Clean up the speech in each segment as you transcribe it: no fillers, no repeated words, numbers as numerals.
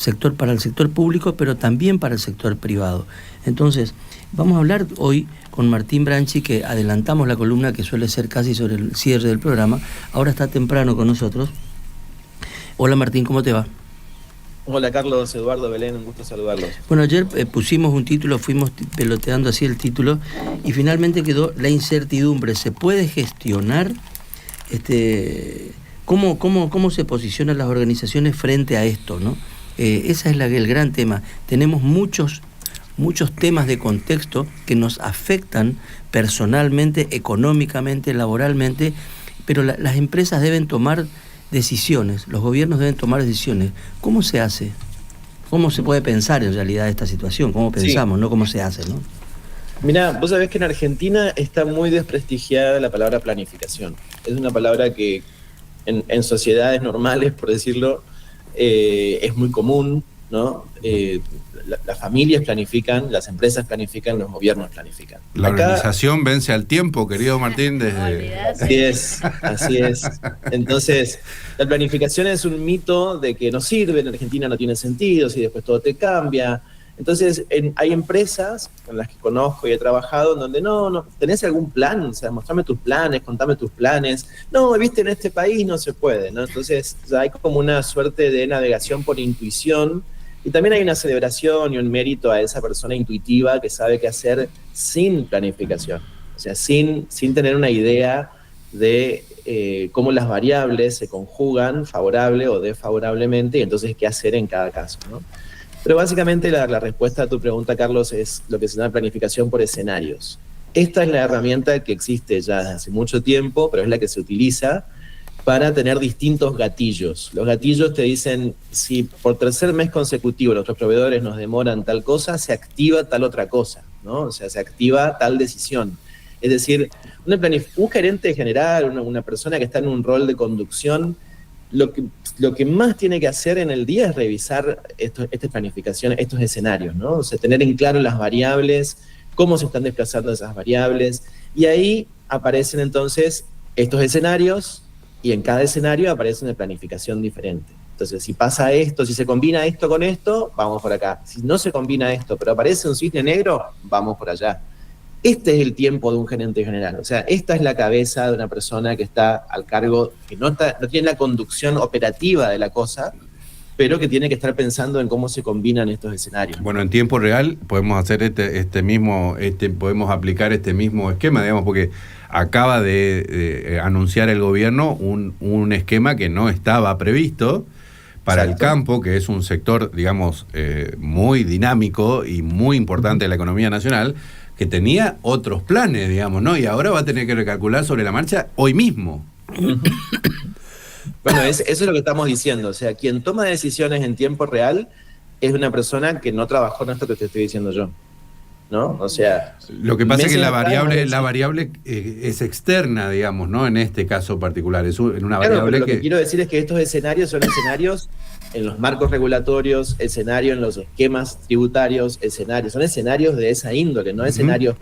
sector para el sector público, pero también para el sector privado. Entonces, vamos a hablar hoy con Martín Branchi, que adelantamos la columna que suele ser casi sobre el cierre del programa. Ahora está temprano con nosotros. Hola Martín, ¿cómo te va? Hola Carlos, Eduardo, Belén, un gusto saludarlos. Bueno, ayer pusimos un título, fuimos peloteando así el título, y finalmente quedó la incertidumbre. ¿Se puede gestionar? ¿Cómo se posicionan las organizaciones frente a esto, ¿no? Ese es el gran tema. Tenemos muchos temas de contexto que nos afectan personalmente, económicamente, laboralmente, pero las empresas deben tomar decisiones, los gobiernos deben tomar decisiones. ¿Cómo se hace? ¿Cómo se puede pensar en realidad esta situación? ¿Cómo pensamos, no cómo se hace, no? Mirá, vos sabés que en Argentina está muy desprestigiada la palabra planificación. Es una palabra que en sociedades normales, por decirlo, es muy común, ¿no? Las familias planifican, las empresas planifican, los gobiernos planifican. La organización vence al tiempo, querido Martín, desde... Así es. Entonces, la planificación es un mito de que no sirve, en Argentina no tiene sentido, si después todo te cambia. Entonces, hay empresas con las que conozco y he trabajado en donde no, ¿tenés algún plan? O sea, mostrame tus planes, contame tus planes. No, viste, en este país no se puede, ¿no? Entonces, hay como una suerte de navegación por intuición, y también hay una celebración y un mérito a esa persona intuitiva que sabe qué hacer sin planificación. O sea, sin tener una idea de cómo las variables se conjugan favorable o desfavorablemente, y entonces qué hacer en cada caso, ¿no? Pero básicamente la respuesta a tu pregunta, Carlos, es lo que se llama planificación por escenarios. Esta es la herramienta que existe ya desde hace mucho tiempo, pero es la que se utiliza para tener distintos gatillos. Los gatillos te dicen, si por tercer mes consecutivo nuestros proveedores nos demoran tal cosa, se activa tal otra cosa, ¿no? O sea, se activa tal decisión. Es decir, un gerente general, una persona que está en un rol de conducción, lo que más tiene que hacer en el día es revisar esta planificación, estos escenarios, ¿no? O sea, tener en claro las variables, cómo se están desplazando esas variables, y ahí aparecen entonces estos escenarios, y en cada escenario aparece una planificación diferente. Entonces, si pasa esto, si se combina esto con esto, vamos por acá. Si no se combina esto, pero aparece un cisne negro, vamos por allá. Este es el tiempo de un gerente general. O sea, esta es la cabeza de una persona que está al cargo, que no tiene la conducción operativa de la cosa, pero que tiene que estar pensando en cómo se combinan estos escenarios. Bueno, en tiempo real podemos hacer podemos aplicar este mismo esquema, digamos, porque acaba de anunciar el gobierno un esquema que no estaba previsto para el campo, que es un sector, digamos, muy dinámico y muy importante de la economía nacional, que tenía otros planes, digamos, ¿no? Y ahora va a tener que recalcular sobre la marcha hoy mismo. Bueno, eso es lo que estamos diciendo. O sea, quien toma decisiones en tiempo real es una persona que no trabajó en esto que te estoy diciendo yo, ¿no? O sea... Lo que pasa es que la variable es externa, digamos, ¿no? En este caso particular. Es una variable lo que quiero decir es que estos escenarios son escenarios en los marcos regulatorios, escenario en los esquemas tributarios, son escenarios de esa índole, no escenarios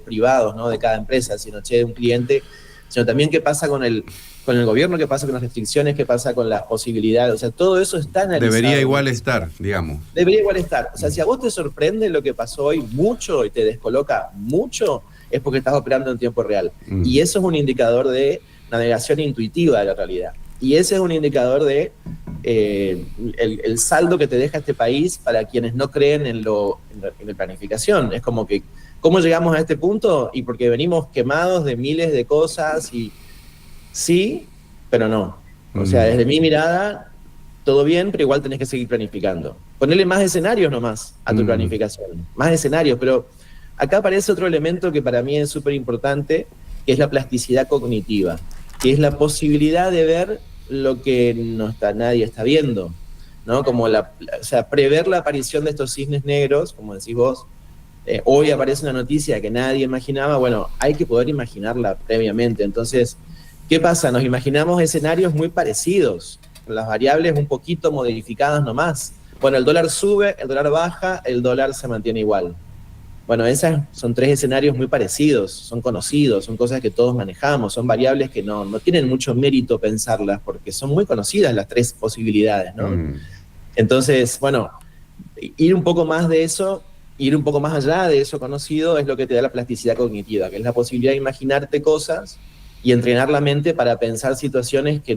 privados, ¿no? De cada empresa, sino de un cliente, sino también qué pasa con el gobierno, qué pasa con las restricciones, qué pasa con las posibilidades. O sea, todo eso está analizado. Debería igual estar, digamos. Debería igual estar. O sea, si a vos te sorprende lo que pasó hoy mucho y te descoloca mucho, es porque estás operando en tiempo real. Y eso es un indicador de navegación intuitiva de la realidad. Y ese es un indicador de el saldo que te deja este país para quienes no creen en la planificación. Es como que, ¿cómo llegamos a este punto? Y porque venimos quemados de miles de cosas y sí, pero no. O sea, desde mi mirada, todo bien, pero igual tenés que seguir planificando. Ponerle más escenarios nomás a tu planificación. Más escenarios, pero acá aparece otro elemento que para mí es súper importante, que es la plasticidad cognitiva, que es la posibilidad de ver lo que nadie está viendo, ¿no? Como o sea, prever la aparición de estos cisnes negros, como decís vos. Hoy aparece una noticia que nadie imaginaba. Bueno, hay que poder imaginarla previamente. Entonces, ¿qué pasa? Nos imaginamos escenarios muy parecidos, con las variables un poquito modificadas nomás. Bueno, el dólar sube, el dólar baja, el dólar se mantiene igual. Bueno, esas son tres escenarios muy parecidos, son conocidos, son cosas que todos manejamos, son variables que no tienen mucho mérito pensarlas, porque son muy conocidas las tres posibilidades, ¿no? Entonces, bueno, ir un poco más de eso, ir un poco más allá de eso conocido es lo que te da la plasticidad cognitiva, que es la posibilidad de imaginarte cosas y entrenar la mente para pensar situaciones que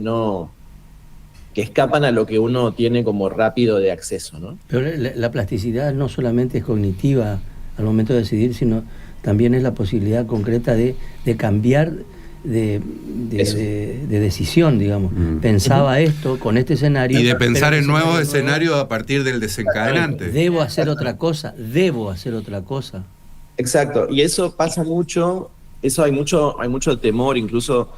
escapan a lo que uno tiene como rápido de acceso, ¿no? Pero la plasticidad no solamente es cognitiva al momento de decidir, sino también es la posibilidad concreta de cambiar de decisión, digamos. Pensaba esto con este escenario. Y de pensar en nuevos escenarios a partir del desencadenante. Debo hacer otra cosa. Exacto, y eso pasa mucho, hay mucho temor, incluso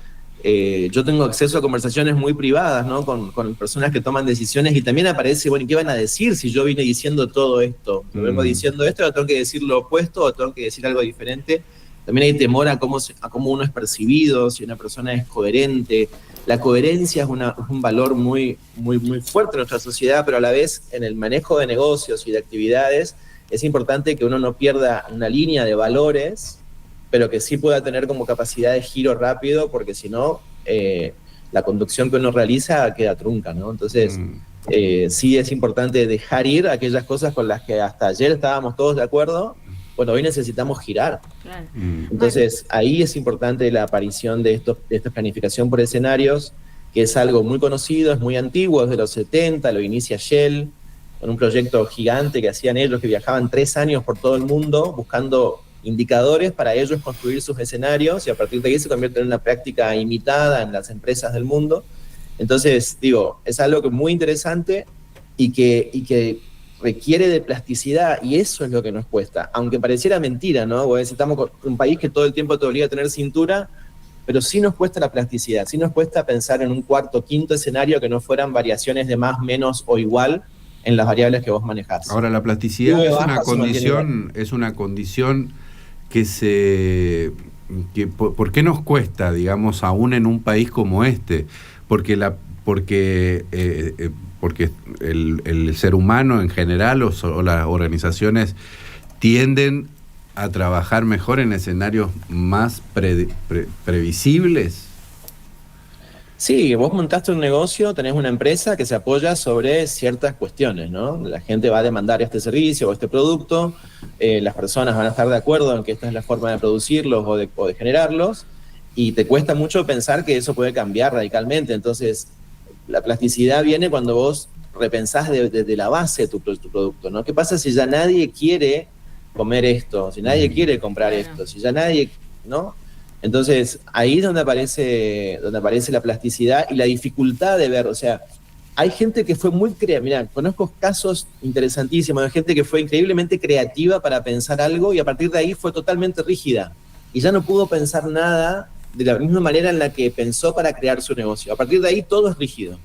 yo tengo acceso a conversaciones muy privadas, ¿no? Con personas que toman decisiones y también aparece, bueno, ¿y qué van a decir si yo vine diciendo todo esto? ¿Lo vengo diciendo esto o tengo que decir lo opuesto o tengo que decir algo diferente? También hay temor a cómo uno es percibido, si una persona es coherente. La coherencia es un valor muy, muy, muy fuerte en nuestra sociedad, pero a la vez en el manejo de negocios y de actividades es importante que uno no pierda una línea de valores, pero que sí pueda tener como capacidad de giro rápido, porque si no, la conducción que uno realiza queda trunca, ¿no? Entonces, sí es importante dejar ir aquellas cosas con las que hasta ayer estábamos todos de acuerdo. Bueno, hoy necesitamos girar. Claro. Entonces, ahí es importante la aparición de esta planificación por escenarios, que es algo muy conocido, es muy antiguo, es de los 70, lo inicia Shell, con un proyecto gigante que hacían ellos, que viajaban 3 años por todo el mundo, buscando indicadores para ellos construir sus escenarios, y a partir de ahí se convierte en una práctica imitada en las empresas del mundo. Entonces, digo, es algo que es muy interesante y que requiere de plasticidad, y eso es lo que nos cuesta, aunque pareciera mentira, ¿no? Porque estamos con un país que todo el tiempo te obliga a tener cintura, pero sí nos cuesta la plasticidad, sí nos cuesta pensar en un cuarto, quinto escenario que no fueran variaciones de más, menos o igual en las variables que vos manejás. Ahora, la plasticidad es una condición que ¿por qué nos cuesta, digamos, aún en un país como este? Porque el ser humano en general o las organizaciones tienden a trabajar mejor en escenarios más previsibles. Sí, vos montaste un negocio, tenés una empresa que se apoya sobre ciertas cuestiones, ¿no? La gente va a demandar este servicio o este producto, las personas van a estar de acuerdo en que esta es la forma de producirlos o de generarlos, y te cuesta mucho pensar que eso puede cambiar radicalmente. Entonces, la plasticidad viene cuando vos repensás desde la base tu producto, ¿no? ¿Qué pasa si ya nadie quiere comer esto? Si nadie quiere comprar esto, si ya nadie, ¿no? Entonces, ahí es donde aparece la plasticidad y la dificultad de ver. O sea, hay gente que fue muy creativa. Mira, conozco casos interesantísimos de gente que fue increíblemente creativa para pensar algo y a partir de ahí fue totalmente rígida. Y ya no pudo pensar nada de la misma manera en la que pensó para crear su negocio. A partir de ahí todo es rígido.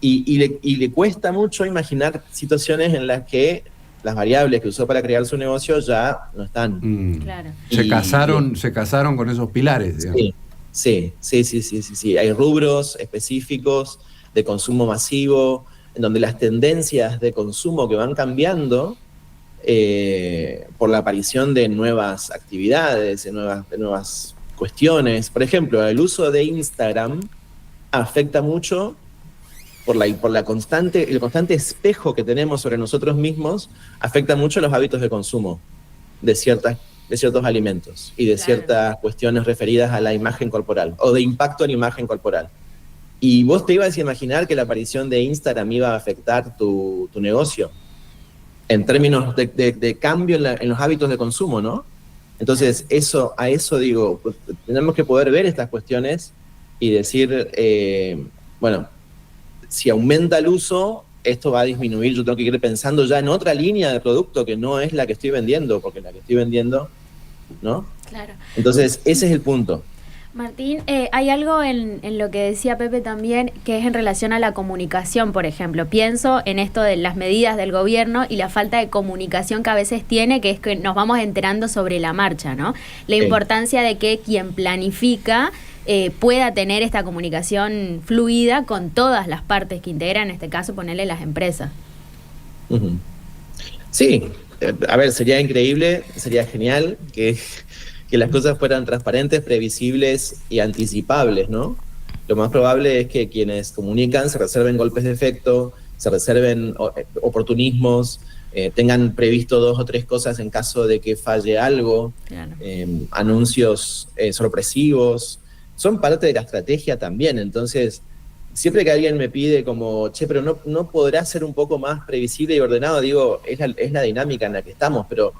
Y le cuesta mucho imaginar situaciones en las que las variables que usó para crear su negocio ya no están. Claro. Se casaron con esos pilares, digamos. Sí. Hay rubros específicos de consumo masivo, en donde las tendencias de consumo que van cambiando por la aparición de nuevas actividades, de nuevas cuestiones. Por ejemplo, el uso de Instagram afecta mucho por el constante espejo que tenemos sobre nosotros mismos, afecta mucho los hábitos de consumo de ciertos alimentos y de ciertas cuestiones referidas a la imagen corporal o de impacto en imagen corporal. ¿Y vos te ibas a imaginar que la aparición de Instagram iba a afectar tu negocio en términos de cambio en los hábitos de consumo, ¿no? Entonces, a eso digo, pues, tenemos que poder ver estas cuestiones y decir, bueno, si aumenta el uso, esto va a disminuir. Yo tengo que ir pensando ya en otra línea de producto que no es la que estoy vendiendo, porque la que estoy vendiendo, ¿no? Claro. Entonces, ese es el punto. Martín, hay algo en lo que decía Pepe también, que es en relación a la comunicación, por ejemplo. Pienso en esto de las medidas del gobierno y la falta de comunicación que a veces tiene, que es que nos vamos enterando sobre la marcha, ¿no? La importancia de que quien planifica pueda tener esta comunicación fluida con todas las partes que integran, en este caso, ponerle las empresas. Uh-huh. Sí, a ver, sería increíble, sería genial que las cosas fueran transparentes, previsibles y anticipables, ¿no? Lo más probable es que quienes comunican se reserven golpes de efecto, se reserven oportunismos, tengan previsto 2 o 3 cosas en caso de que falle algo, Claro. Anuncios sorpresivos, son parte de la estrategia también. Entonces, siempre que alguien me pide como, che, pero no podrá ser un poco más previsible y ordenado, digo, es la dinámica en la que estamos, pero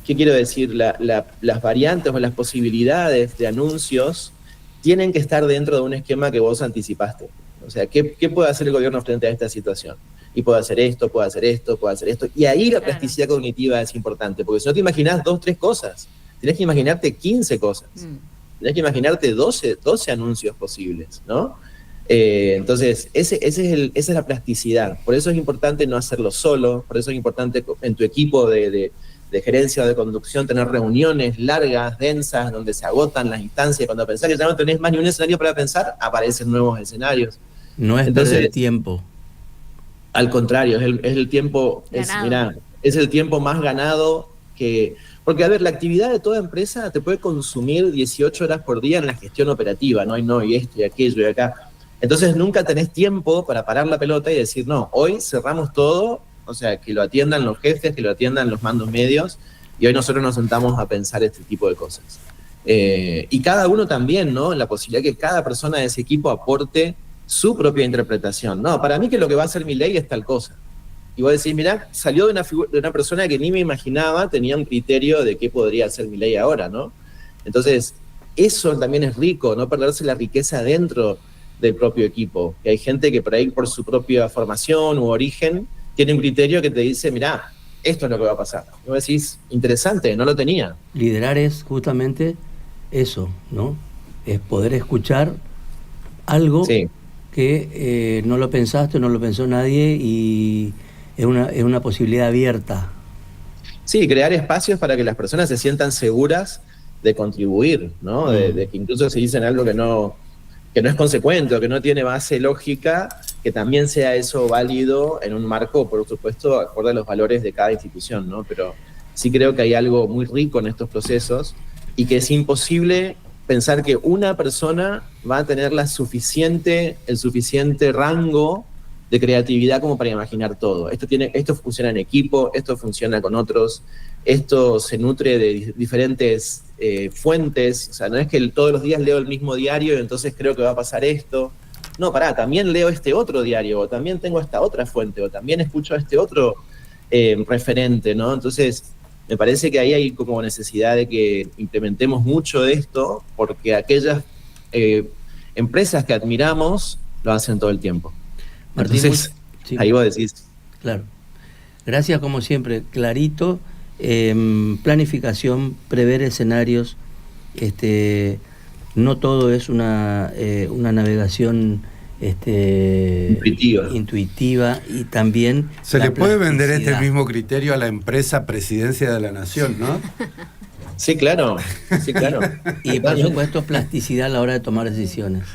¿qué quiero decir? Las variantes o las posibilidades de anuncios tienen que estar dentro de un esquema que vos anticipaste. O sea, ¿qué puede hacer el gobierno frente a esta situación? Y puede hacer esto, puede hacer esto, puede hacer esto. Y ahí la plasticidad cognitiva es importante, porque si no te imaginás 2, 3 cosas, tenés que imaginarte 15 cosas. Tenés que imaginarte 12 anuncios posibles, ¿no? Entonces, esa es la plasticidad. Por eso es importante no hacerlo solo, por eso es importante en tu equipo de gerencia o de conducción tener reuniones largas, densas, donde se agotan las instancias. Cuando pensás que ya no tenés más ni un escenario para pensar, aparecen nuevos escenarios. No es perder tiempo. Al contrario, es el tiempo, es el tiempo más ganado que... Porque, a ver, la actividad de toda empresa te puede consumir 18 horas por día en la gestión operativa, ¿no? Y esto y aquello y acá. Entonces nunca tenés tiempo para parar la pelota y decir, no, hoy cerramos todo, o sea, que lo atiendan los jefes, que lo atiendan los mandos medios, y hoy nosotros nos sentamos a pensar este tipo de cosas. Y cada uno también, ¿no? La posibilidad que cada persona de ese equipo aporte su propia interpretación. No, para mí que lo que va a hacer Milei es tal cosa. Y vos decís, mirá, salió de una persona que ni me imaginaba, tenía un criterio de qué podría hacer Milei ahora, ¿no? Entonces, eso también es rico, no perderse la riqueza dentro del propio equipo. Que hay gente que por ahí, por su propia formación u origen, tiene un criterio que te dice, mirá, esto es lo que va a pasar. Y vos decís, interesante, no lo tenía. Liderar es justamente eso, ¿no? Es poder escuchar algo que no lo pensaste, no lo pensó nadie y es una posibilidad abierta. Sí, crear espacios para que las personas se sientan seguras de contribuir, ¿no? De que incluso si dicen algo que no es consecuente o que no tiene base lógica, que también sea eso válido en un marco, por supuesto, acorde a los valores de cada institución, ¿no? Pero sí creo que hay algo muy rico en estos procesos y que es imposible pensar que una persona va a tener el suficiente rango de creatividad como para imaginar todo. Esto funciona en equipo, esto funciona con otros, esto se nutre de diferentes fuentes. O sea, no es que todos los días leo el mismo diario y entonces creo que va a pasar esto. No, también leo este otro diario, o también tengo esta otra fuente, o también escucho a este otro referente, ¿no? Entonces, me parece que ahí hay como necesidad de que implementemos mucho de esto, porque aquellas empresas que admiramos lo hacen todo el tiempo. Martín, entonces, ahí vos decís. Claro. Gracias como siempre, clarito. Planificación, prever escenarios, no todo es una navegación intuitiva y también se le puede vender este mismo criterio a la empresa Presidencia de la Nación, ¿no? Sí, claro. Y por supuesto plasticidad a la hora de tomar decisiones.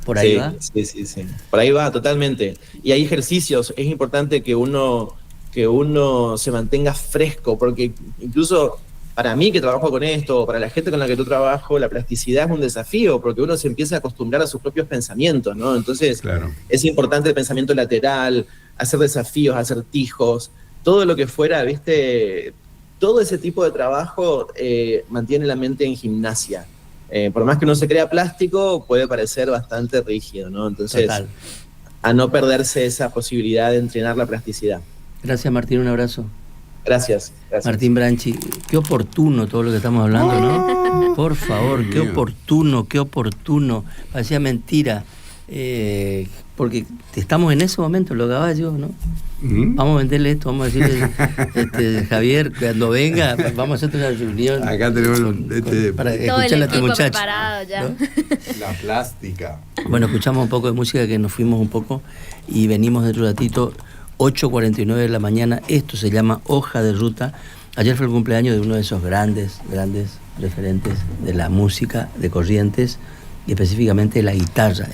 ¿Por ahí va? Sí. Por ahí va, totalmente. Y hay ejercicios, es importante que uno se mantenga fresco, porque incluso para mí que trabajo con esto, para la gente con la que yo trabajo, la plasticidad es un desafío, porque uno se empieza a acostumbrar a sus propios pensamientos, ¿no? Entonces, es importante el pensamiento lateral, hacer desafíos, acertijos, todo lo que fuera, ¿viste? Todo ese tipo de trabajo mantiene la mente en gimnasia. Por más que uno se crea plástico, puede parecer bastante rígido, ¿no? Entonces, a no perderse esa posibilidad de entrenar la plasticidad. Gracias, Martín, un abrazo. Gracias. Martín Branchi, qué oportuno todo lo que estamos hablando, ¿no? Por favor, qué oportuno. Parecía mentira, porque estamos en ese momento, los caballos, ¿no? Vamos a venderle esto, vamos a decirle, Javier, cuando venga, vamos a hacer una reunión. Acá tenemos para escuchar a este muchacho, preparado ya. ¿no? La plástica. Bueno, escuchamos un poco de música, que nos fuimos un poco y venimos dentro de un ratito. 8:49 de la mañana, esto se llama Hoja de Ruta. Ayer fue el cumpleaños de uno de esos grandes referentes de la música de Corrientes y específicamente de la guitarra.